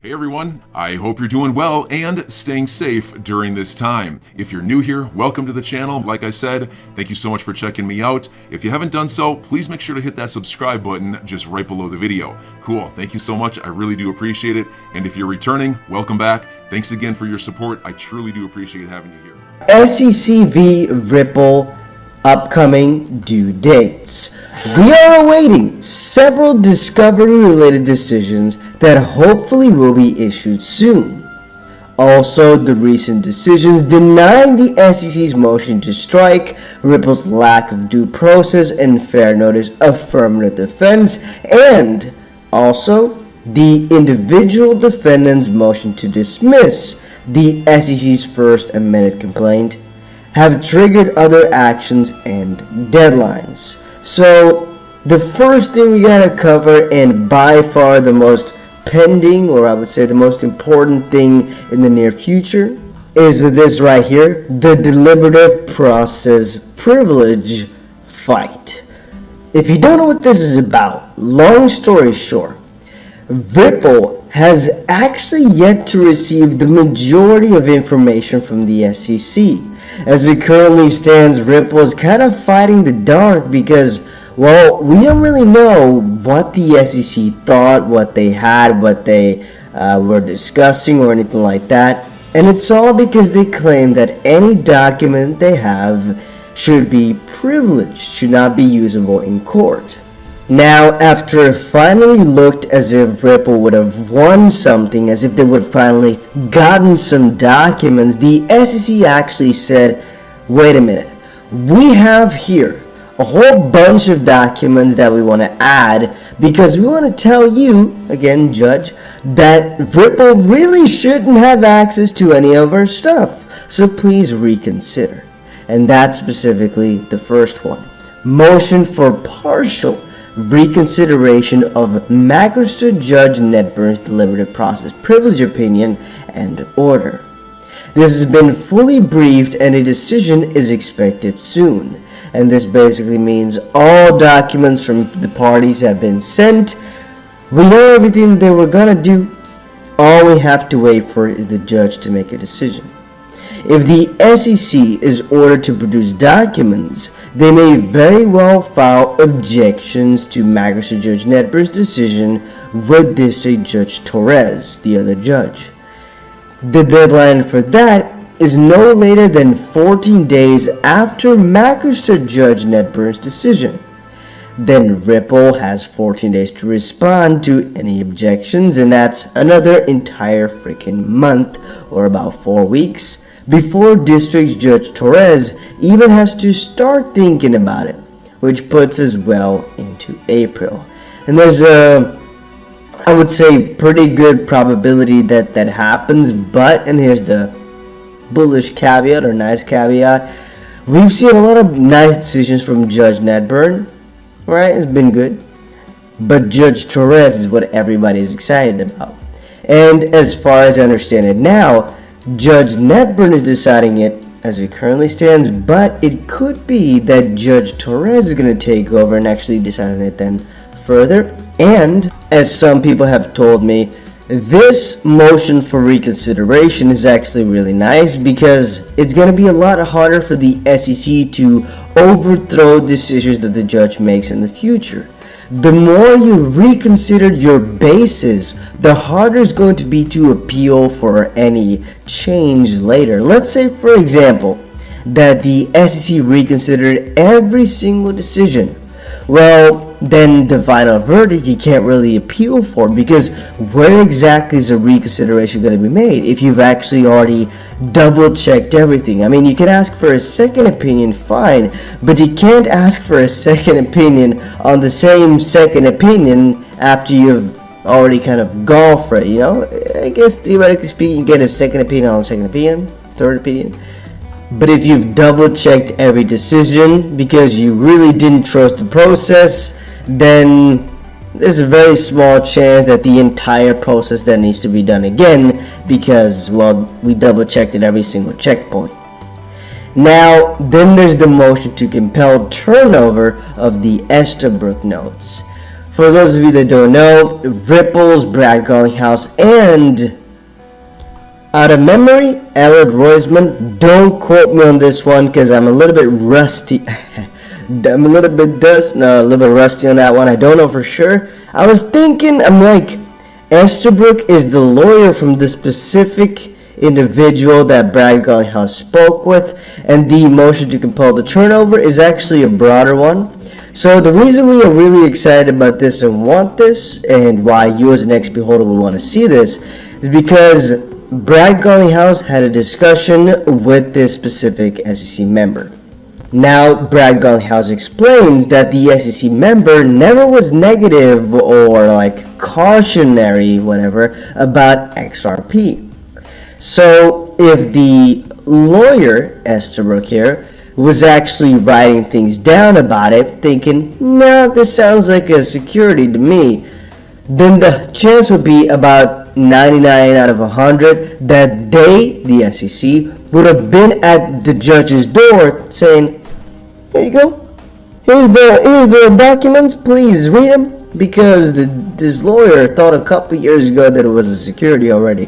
Hey everyone, I hope you're doing well and staying safe during this time. If you're new here, welcome to the channel. Like I said, thank you so much for checking me out. If you haven't done so, please make sure to hit that subscribe button just right below the video. Cool, thank you so much. I really do appreciate it. And if you're returning, welcome back. Thanks again for your support. I truly do appreciate having you here. SEC v. Ripple upcoming due dates. We are awaiting several discovery-related decisions that hopefully will be issued soon. Also, the recent decisions denying the SEC's motion to strike, Ripple's lack of due process and fair notice affirmative defense, and also the individual defendant's motion to dismiss the SEC's first amended complaint have triggered other actions and deadlines. So the first thing we gotta cover, and by far the most pending, or I would say the most important thing in the near future, is this right here, the deliberative process privilege fight. If you don't know what this is about, long story short, Ripple has actually yet to receive the majority of information from the SEC. As it currently stands, Ripple is kind of fighting the dark because, well, we don't really know what the SEC thought, what they had, what they were discussing or anything like that. And it's all because they claim that any document they have should be privileged, should not be usable in court. Now, after it finally looked as if Ripple would have won something, as if they would have finally gotten some documents, the SEC actually said, wait a minute, we have here a whole bunch of documents that we want to add because we want to tell you, again, Judge, that Ripple really shouldn't have access to any of our stuff. So please reconsider. And that's specifically the first one. Motion for partial reconsideration of Magistrate Judge Nedburn's deliberative process privilege opinion and order. This has been fully briefed and a decision is expected soon. And this basically means all documents from the parties have been sent. We know everything they were gonna do. All we have to wait for is the judge to make a decision. If the SEC is ordered to produce documents, they may very well file objections to Magistrate Judge Nedburn's decision with District Judge Torres, the other judge. The deadline for that is no later than 14 days after Magistrate Judge Nedburn's decision. Then Ripple has 14 days to respond to any objections, and that's another entire freaking month, or about 4 weeks, before District Judge Torres even has to start thinking about it, which puts us well into April. And there's a, I would say, pretty good probability that that happens, but, and here's the bullish caveat or nice caveat, we've seen a lot of nice decisions from Judge Nedburn, right? It's been good. But Judge Torres is what everybody is excited about. And as far as I understand it now, Judge Nedburn is deciding it as it currently stands, but it could be that Judge Torres is going to take over and actually decide on it then further. And as some people have told me, this motion for reconsideration is actually really nice because it's going to be a lot harder for the SEC to overthrow decisions that the judge makes in the future. The more you reconsider your basis, the harder it's going to be to appeal for any change later. Let's say, for example, that the SEC reconsidered every single decision. Well, then the final verdict you can't really appeal for, because where exactly is a reconsideration going to be made if you've actually already double checked everything? I mean, you can ask for a second opinion, fine, but you can't ask for a second opinion on the same second opinion after you've already kind of gone for it, you know? I guess theoretically speaking, you get a second opinion on a second opinion, third opinion. But if you've double checked every decision because you really didn't trust the process, then there's a very small chance that the entire process then needs to be done again because, well, we double checked at every single checkpoint. Now, then there's the motion to compel turnover of the Estabrook notes. For those of you that don't know, Ripple's Brad Garlinghouse and, out of memory, Elliot Roisman. Don't quote me on this one because I'm a little bit rusty. I'm a little bit rusty on that one. I don't know for sure. I was thinking, I'm like, Estabrook is the lawyer from the specific individual that Brad Garlinghouse spoke with, and the motion to compel the turnover is actually a broader one. So the reason we are really excited about this and want this, and why you as an XP holder would want to see this, is because Brad Garlinghouse had a discussion with this specific SEC member. Now, Brad Garlinghouse explains that the SEC member never was negative or like cautionary, whatever, about XRP. So if the lawyer, Estabrook here, was actually writing things down about it, thinking, nah, this sounds like a security to me, then the chance would be about 99 out of 100 that they, the SEC, would have been at the judge's door saying, here you go, here's the documents, please read them, because this lawyer thought a couple years ago that it was a security already.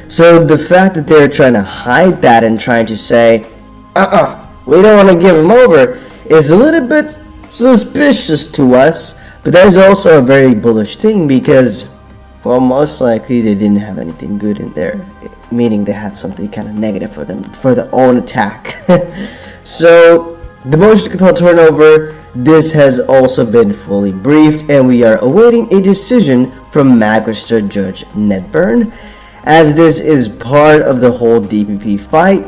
So the fact that they're trying to hide that and trying to say, we don't want to give them over, is a little bit suspicious to us, but that is also a very bullish thing because, well, most likely they didn't have anything good in there, meaning they had something kind of negative for them, for their own attack. So the motion to compel turnover, this has also been fully briefed, and we are awaiting a decision from Magistrate Judge Ned Byrne. As this is part of the whole DPP fight,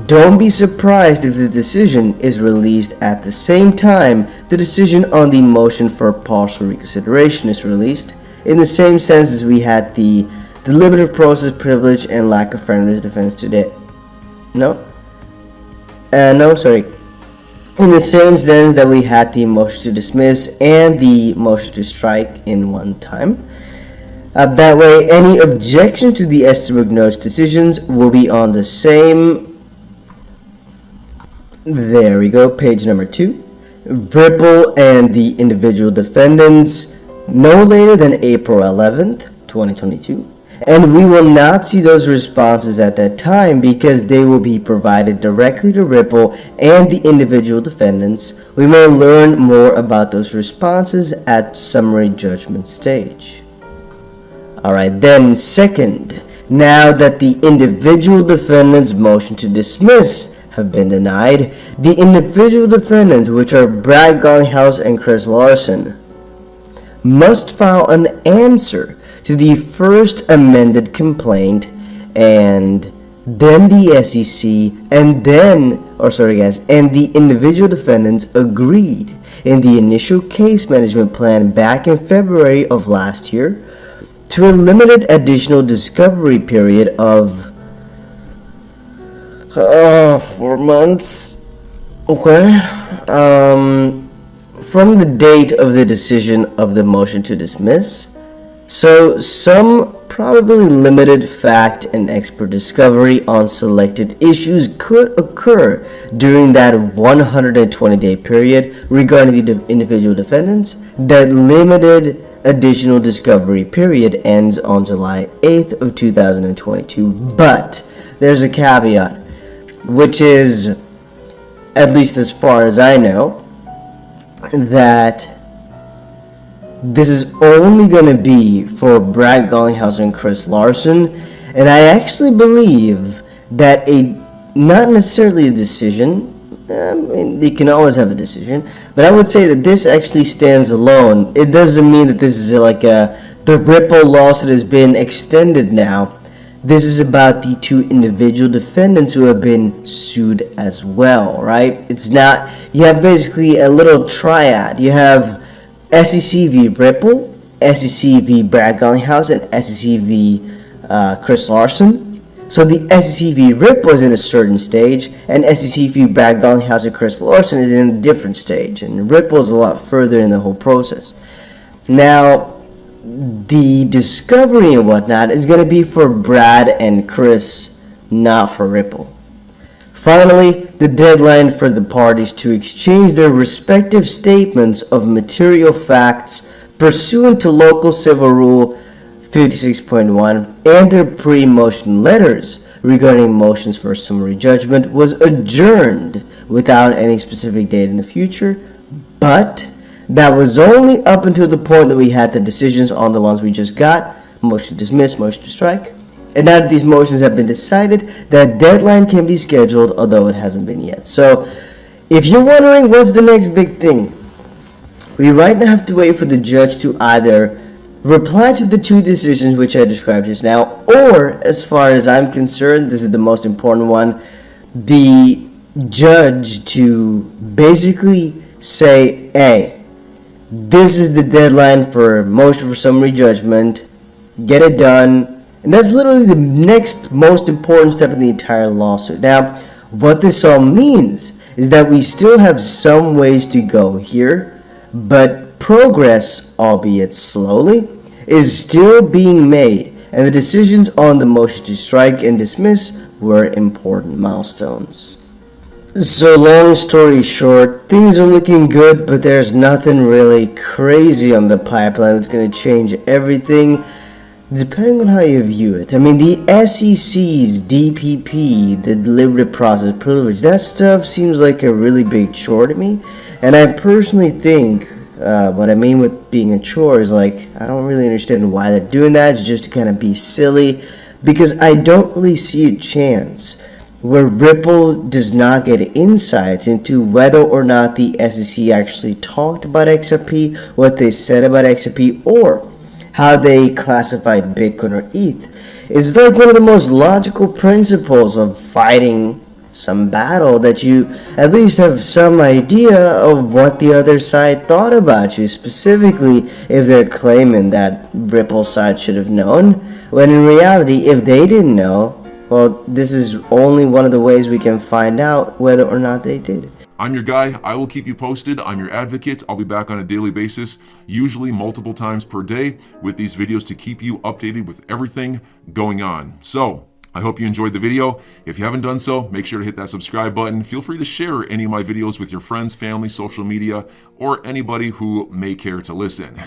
don't be surprised if the decision is released at the same time the decision on the motion for partial reconsideration is released, in the same sense as we had the deliberative process privilege and lack of fairness defense today. In the same sense that we had the motion to dismiss and the motion to strike in one time. That way, any objection to the Estabrook Notes decisions will be on the same. There we go, page number 2. Ripple and the individual defendants no later than April 11th, 2022. And we will not see those responses at that time because they will be provided directly to Ripple and the individual defendants. We may learn more about those responses at summary judgment stage. Alright, then second, now that the individual defendants' motion to dismiss have been denied, the individual defendants, which are Brad Garlinghouse and Chris Larson, must file an answer to the first amended complaint, and then the SEC and the individual defendants agreed in the initial case management plan back in February of last year to a limited additional discovery period of 4 months. Okay. From the date of the decision of the motion to dismiss. So some probably limited fact and expert discovery on selected issues could occur during that 120-day period regarding the individual defendants. That limited additional discovery period ends on July 8th of 2022. But there's a caveat, which is, at least as far as I know, that this is only going to be for Brad Garlinghouse and Chris Larson, and I actually believe that not necessarily a decision, I mean, they can always have a decision, but I would say that this actually stands alone. It doesn't mean that this is like the Ripple lawsuit has been extended now. This is about the two individual defendants who have been sued as well, right? It's not, you have basically a little triad. You have SEC v. Ripple, SEC v. Brad Garlinghouse, and SEC v. Chris Larson. So the SEC v. Ripple is in a certain stage, and SEC v. Brad Garlinghouse and Chris Larson is in a different stage, and Ripple is a lot further in the whole process. Now, the discovery and whatnot is going to be for Brad and Chris, not for Ripple. Finally, the deadline for the parties to exchange their respective statements of material facts pursuant to Local Civil Rule 56.1 and their pre-motion letters regarding motions for summary judgment was adjourned without any specific date in the future, but that was only up until the point that we had the decisions on the ones we just got, motion to dismiss, motion to strike. And now that these motions have been decided, that deadline can be scheduled, although it hasn't been yet. So, if you're wondering what's the next big thing, we right now have to wait for the judge to either reply to the two decisions which I described just now, or, as far as I'm concerned, this is the most important one, the judge to basically say, hey, this is the deadline for motion for summary judgment, get it done. And that's literally the next most important step in the entire lawsuit. Now, what this all means is that we still have some ways to go here, but progress, albeit slowly, is still being made, and the decisions on the motion to strike and dismiss were important milestones. So long story short, things are looking good, but there's nothing really crazy on the pipeline that's going to change everything. Depending on how you view it. I mean, the SEC's DPP, the deliberative process privilege, that stuff seems like a really big chore to me. And I personally think, what I mean with being a chore is like, I don't really understand why they're doing that. It's just to kind of be silly. Because I don't really see a chance where Ripple does not get insights into whether or not the SEC actually talked about XRP, what they said about XRP, or how they classified Bitcoin or ETH. It's like one of the most logical principles of fighting some battle that you at least have some idea of what the other side thought about you, specifically if they're claiming that Ripple side should have known, when in reality, if they didn't know, well, this is only one of the ways we can find out whether or not they did. I'm your guy. I will keep you posted. I'm your advocate. I'll be back on a daily basis, usually multiple times per day, with these videos to keep you updated with everything going on. So, I hope you enjoyed the video. If you haven't done so, make sure to hit that subscribe button. Feel free to share any of my videos with your friends, family, social media, or anybody who may care to listen.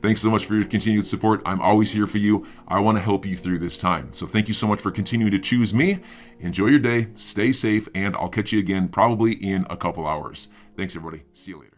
Thanks so much for your continued support. I'm always here for you. I want to help you through this time. So thank you so much for continuing to choose me. Enjoy your day, stay safe, and I'll catch you again probably in a couple hours. Thanks, everybody. See you later.